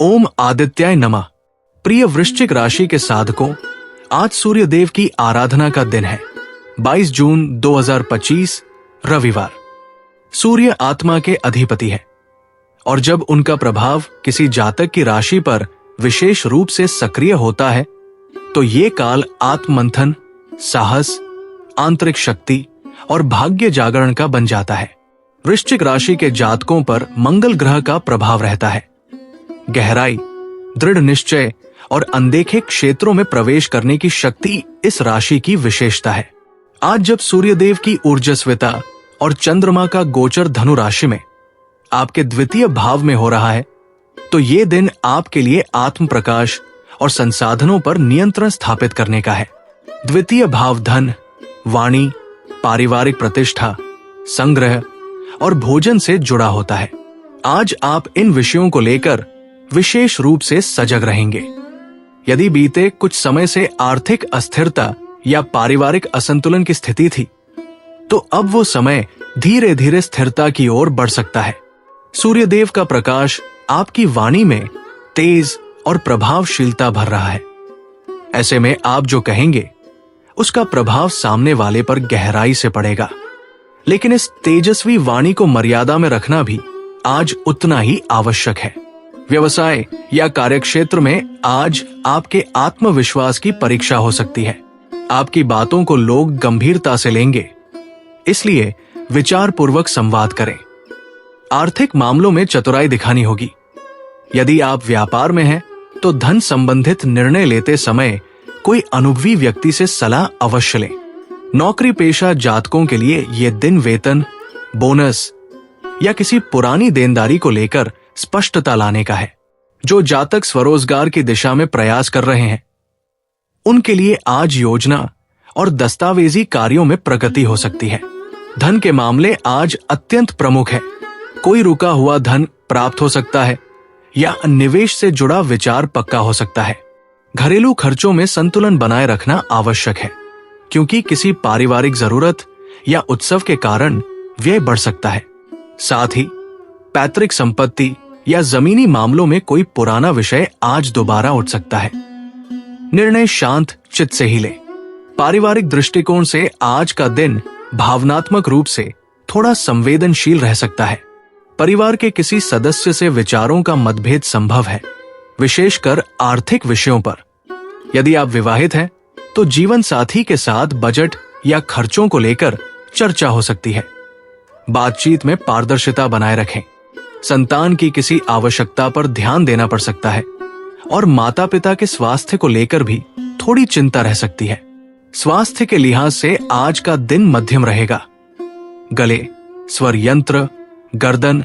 ओम आदित्याय नमः। प्रिय वृश्चिक राशि के साधकों, आज सूर्य देव की आराधना का दिन है। 22 जून 2025 रविवार। सूर्य आत्मा के अधिपति है और जब उनका प्रभाव किसी जातक की राशि पर विशेष रूप से सक्रिय होता है तो ये काल आत्ममंथन, साहस, आंतरिक शक्ति और भाग्य जागरण का बन जाता है। वृश्चिक राशि के जातकों पर मंगल ग्रह का प्रभाव रहता है। गहराई, दृढ़ निश्चय और अनदेखे क्षेत्रों में प्रवेश करने की शक्ति इस राशि की विशेषता है। आज जब सूर्यदेव की ऊर्जस्विता और चंद्रमा का गोचर धनु राशि में आपके द्वितीय भाव में हो रहा है तो ये दिन आपके लिए आत्म प्रकाश और संसाधनों पर नियंत्रण स्थापित करने का है। द्वितीय भाव धन, वाणी, पारिवारिक प्रतिष्ठा, संग्रह और भोजन से जुड़ा होता है। आज आप इन विषयों को लेकर विशेष रूप से सजग रहेंगे। यदि बीते कुछ समय से आर्थिक अस्थिरता या पारिवारिक असंतुलन की स्थिति थी तो अब वो समय धीरे धीरे स्थिरता की ओर बढ़ सकता है। सूर्यदेव का प्रकाश आपकी वाणी में तेज और प्रभावशीलता भर रहा है। ऐसे में आप जो कहेंगे उसका प्रभाव सामने वाले पर गहराई से पड़ेगा। लेकिन इस तेजस्वी वाणी को मर्यादा में रखना भी आज उतना ही आवश्यक है। व्यवसाय या कार्यक्षेत्र में आज आपके आत्मविश्वास की परीक्षा हो सकती है। आपकी बातों को लोग गंभीरता से लेंगे, इसलिए विचारपूर्वक संवाद करें। आर्थिक मामलों में चतुराई दिखानी होगी। यदि आप व्यापार में हैं तो धन संबंधित निर्णय लेते समय कोई अनुभवी व्यक्ति से सलाह अवश्य लें। नौकरी पेशा जातकों के लिए यह दिन वेतन, बोनस या किसी पुरानी देनदारी को लेकर स्पष्टता लाने का है। जो जातक स्वरोजगार की दिशा में प्रयास कर रहे हैं उनके लिए आज योजना और दस्तावेजी कार्यों में प्रगति हो सकती है। धन के मामले आज अत्यंत प्रमुख है। कोई रुका हुआ धन प्राप्त हो सकता है या निवेश से जुड़ा विचार पक्का हो सकता है। घरेलू खर्चों में संतुलन बनाए रखना आवश्यक है क्योंकि किसी पारिवारिक जरूरत या उत्सव के कारण व्यय बढ़ सकता है। साथ ही पैतृक संपत्ति या जमीनी मामलों में कोई पुराना विषय आज दोबारा उठ सकता है। निर्णय शांत चित्त से ही लें। पारिवारिक दृष्टिकोण से आज का दिन भावनात्मक रूप से थोड़ा संवेदनशील रह सकता है। परिवार के किसी सदस्य से विचारों का मतभेद संभव है, विशेषकर आर्थिक विषयों पर। यदि आप विवाहित हैं तो जीवन साथी के साथ बजट या खर्चों को लेकर चर्चा हो सकती है। बातचीत में पारदर्शिता बनाए रखें। संतान की किसी आवश्यकता पर ध्यान देना पड़ सकता है और माता पिता के स्वास्थ्य को लेकर भी थोड़ी चिंता रह सकती है। स्वास्थ्य के लिहाज से आज का दिन मध्यम रहेगा। गले, स्वर यंत्र, गर्दन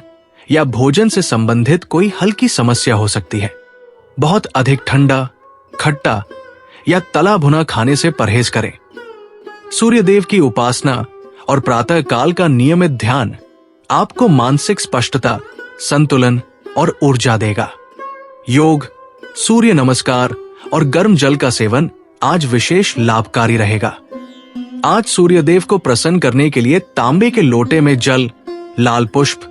या भोजन से संबंधित कोई हल्की समस्या हो सकती है। बहुत अधिक ठंडा, खट्टा या तला भुना खाने से परहेज करें। सूर्यदेव की उपासना और प्रातः काल का नियमित ध्यान आपको मानसिक स्पष्टता, संतुलन और ऊर्जा देगा। योग, सूर्य नमस्कार और गर्म जल का सेवन आज विशेष लाभकारी रहेगा। आज सूर्यदेव को प्रसन्न करने के लिए तांबे के लोटे में जल, लाल पुष्प,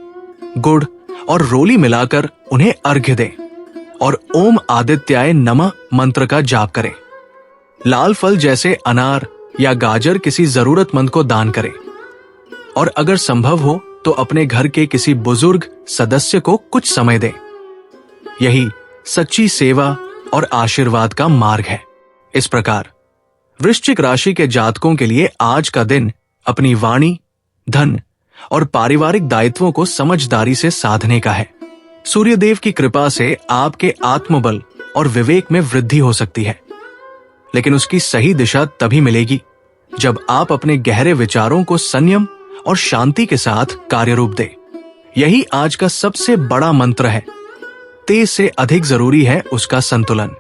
गुड़ और रोली मिलाकर उन्हें अर्घ्य दें और ओम आदित्याय नमः मंत्र का जाप करें। लाल फल जैसे अनार या गाजर किसी जरूरतमंद को दान करें और अगर संभव हो तो अपने घर के किसी बुजुर्ग सदस्य को कुछ समय दें। यही सच्ची सेवा और आशीर्वाद का मार्ग है। इस प्रकार वृश्चिक राशि के जातकों के लिए आज का दिन अपनी वाणी, धन और पारिवारिक दायित्वों को समझदारी से साधने का है। सूर्यदेव की कृपा से आपके आत्मबल और विवेक में वृद्धि हो सकती है, लेकिन उसकी सही दिशा तभी मिलेगी जब आप अपने गहरे विचारों को संयम और शांति के साथ कार्यरूप दें। यही आज का सबसे बड़ा मंत्र है। तेज से अधिक जरूरी है उसका संतुलन।